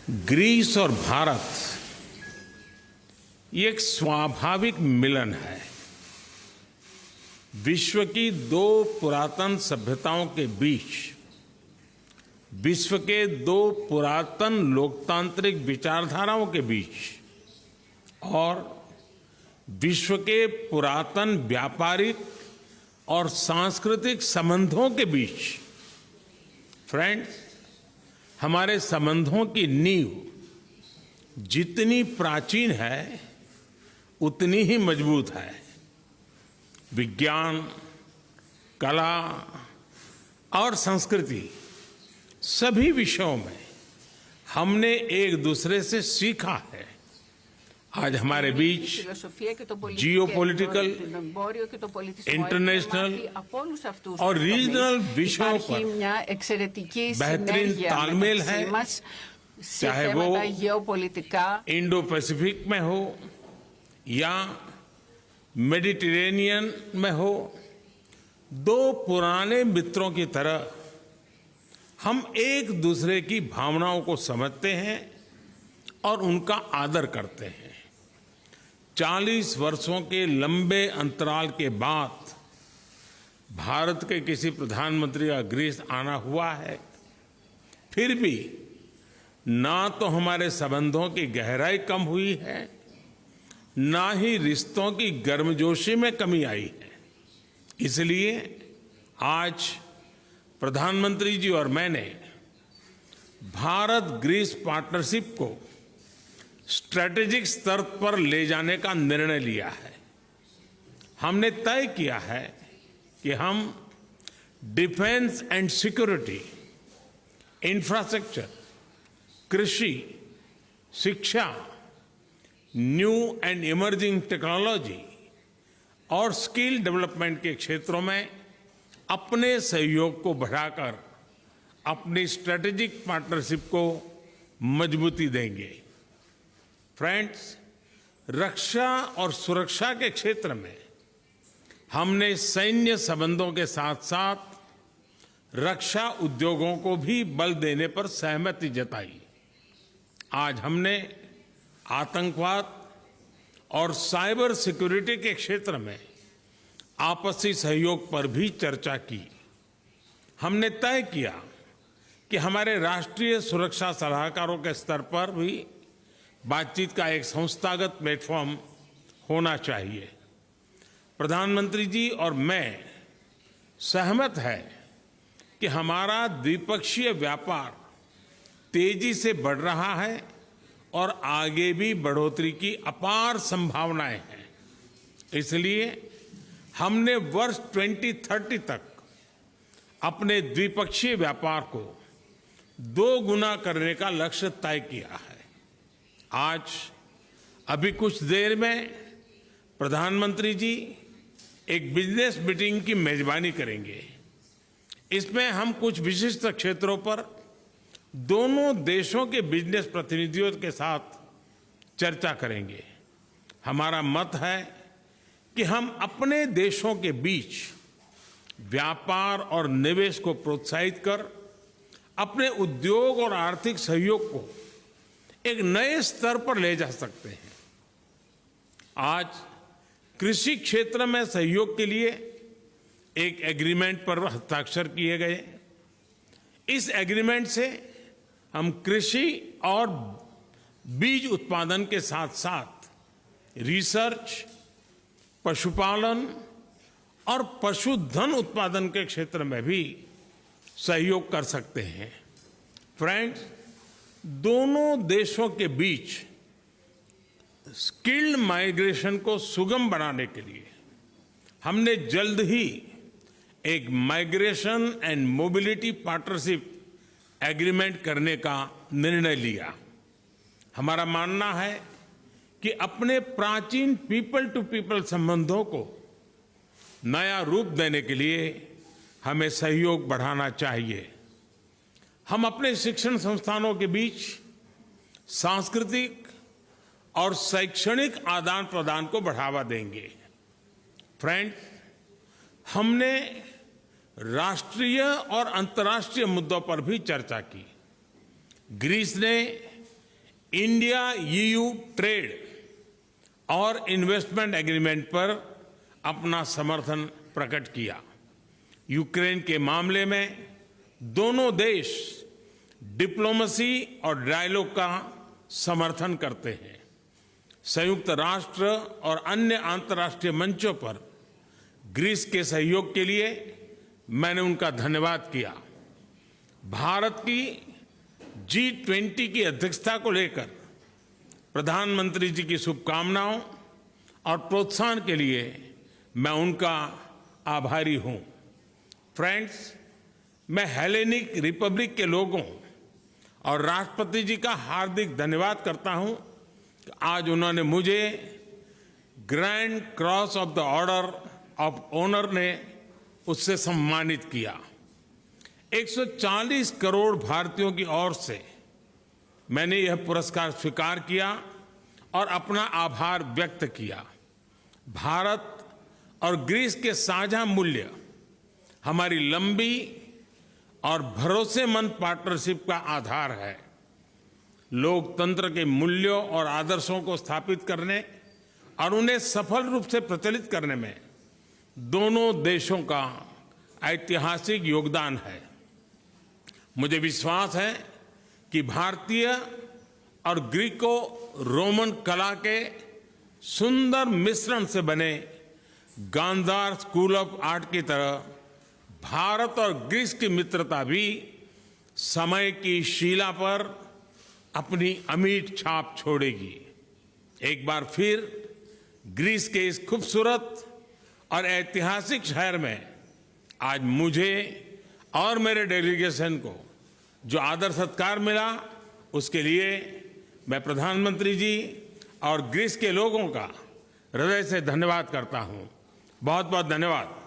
Greece और भारत ये एक स्वाभाविक मिलन है। विश्व की दो पुरातन सभ्यताओं के बीच, विश्व के दो पुरातन लोकतांत्रिक विचारधाराओं के बीच और विश्व के पुरातन व्यापारिक और सांस्कृतिक संबंधों के बीच, फ्रेंड्स, हमारे संबंधों की नींव जितनी प्राचीन है उतनी ही मजबूत है। विज्ञान, कला और संस्कृति सभी विषयों में हमने एक दूसरे से सीखा है। आज हमारे बीच जियोपॉलिटिकल, इंटरनेशनल और रीजनल विषयों पर बेहतरीन तालमेल है, चाहे वो इंडो पैसिफिक में हो या मेडिटेरेनियन में हो। दो पुराने मित्रों की तरह हम एक दूसरे की भावनाओं को समझते हैं और उनका आदर करते हैं। 40 वर्षों के लंबे अंतराल के बाद भारत के किसी प्रधानमंत्री का ग्रीस आना हुआ है। फिर भी ना तो हमारे संबंधों की गहराई कम हुई है, ना ही रिश्तों की गर्मजोशी में कमी आई है। इसलिए आज प्रधानमंत्री जी और मैंने भारत ग्रीस पार्टनरशिप को स्ट्रैटेजिक स्तर पर ले जाने का निर्णय लिया है। हमने तय किया है कि हम डिफेंस एंड सिक्योरिटी, इंफ्रास्ट्रक्चर, कृषि, शिक्षा, न्यू एंड इमर्जिंग टेक्नोलॉजी और स्किल डेवलपमेंट के क्षेत्रों में अपने सहयोग को बढ़ाकर अपनी स्ट्रैटेजिक पार्टनरशिप को मजबूती देंगे। फ्रेंड्स, रक्षा और सुरक्षा के क्षेत्र में हमने सैन्य संबंधों के साथ साथ रक्षा उद्योगों को भी बल देने पर सहमति जताई। आज हमने आतंकवाद और साइबर सिक्योरिटी के क्षेत्र में आपसी सहयोग पर भी चर्चा की। हमने तय किया कि हमारे राष्ट्रीय सुरक्षा सलाहकारों के स्तर पर भी बातचीत का एक संस्थागत प्लेटफॉर्म होना चाहिए। प्रधानमंत्री जी और मैं सहमत हैं कि हमारा द्विपक्षीय व्यापार तेजी से बढ़ रहा है और आगे भी बढ़ोतरी की अपार संभावनाएं हैं। इसलिए हमने वर्ष 2030 तक अपने द्विपक्षीय व्यापार को 2 गुना करने का लक्ष्य तय किया है। आज अभी कुछ देर में प्रधानमंत्री जी एक बिजनेस मीटिंग की मेजबानी करेंगे। इसमें हम कुछ विशिष्ट क्षेत्रों पर दोनों देशों के बिजनेस प्रतिनिधियों के साथ चर्चा करेंगे। हमारा मत है कि हम अपने देशों के बीच व्यापार और निवेश को प्रोत्साहित कर अपने उद्योग और आर्थिक सहयोग को एक नए स्तर पर ले जा सकते हैं। आज कृषि क्षेत्र में सहयोग के लिए एक एग्रीमेंट पर हस्ताक्षर किए गए। इस एग्रीमेंट से हम कृषि और बीज उत्पादन के साथ साथ रिसर्च, पशुपालन और पशुधन उत्पादन के क्षेत्र में भी सहयोग कर सकते हैं। फ्रेंड्स, दोनों देशों के बीच स्किल्ड माइग्रेशन को सुगम बनाने के लिए हमने जल्द ही एक migration and mobility partnership agreement करने का निर्णय लिया। हमारा मानना है कि अपने प्राचीन पीपल टू पीपल संबंधों को नया रूप देने के लिए हमें सहयोग बढ़ाना चाहिए। हम अपने शिक्षण संस्थानों के बीच सांस्कृतिक और शैक्षणिक आदान प्रदान को बढ़ावा देंगे। फ्रेंड्स, हमने राष्ट्रीय और अंतर्राष्ट्रीय मुद्दों पर भी चर्चा की। ग्रीस ने इंडिया ईयू ट्रेड और इन्वेस्टमेंट एग्रीमेंट पर अपना समर्थन प्रकट किया। यूक्रेन के मामले में दोनों देश डिप्लोमेसी और डायलॉग का समर्थन करते हैं। संयुक्त राष्ट्र और अन्य अंतर्राष्ट्रीय मंचों पर ग्रीस के सहयोग के लिए मैंने उनका धन्यवाद किया। भारत की G20 की अध्यक्षता को लेकर प्रधानमंत्री जी की शुभकामनाओं और प्रोत्साहन के लिए मैं उनका आभारी हूं। फ्रेंड्स, मैं हेलेनिक रिपब्लिक के लोगों और राष्ट्रपति जी का हार्दिक धन्यवाद करता हूं कि आज उन्होंने मुझे grand cross of the order of honour ने उससे सम्मानित किया। 140 करोड़ भारतीयों की ओर से मैंने यह पुरस्कार स्वीकार किया और अपना आभार व्यक्त किया। भारत और ग्रीस के साझा मूल्य हमारी लंबी और भरोसेमंद पार्टनरशिप का आधार है। लोकतंत्र के मूल्यों और आदर्शों को स्थापित करने और उन्हें सफल रूप से प्रचलित करने में दोनों देशों का ऐतिहासिक योगदान है। मुझे विश्वास है कि भारतीय और ग्रीको रोमन कला के सुंदर मिश्रण से बने गांधार स्कूल ऑफ आर्ट की तरह भारत और ग्रीस की मित्रता भी समय की शिला पर अपनी अमिट छाप छोड़ेगी। एक बार फिर ग्रीस के इस खूबसूरत और ऐतिहासिक शहर में आज मुझे और मेरे डेलीगेशन को जो आदर सत्कार मिला, उसके लिए मैं प्रधानमंत्री जी और ग्रीस के लोगों का हृदय से धन्यवाद करता हूं। बहुत बहुत धन्यवाद।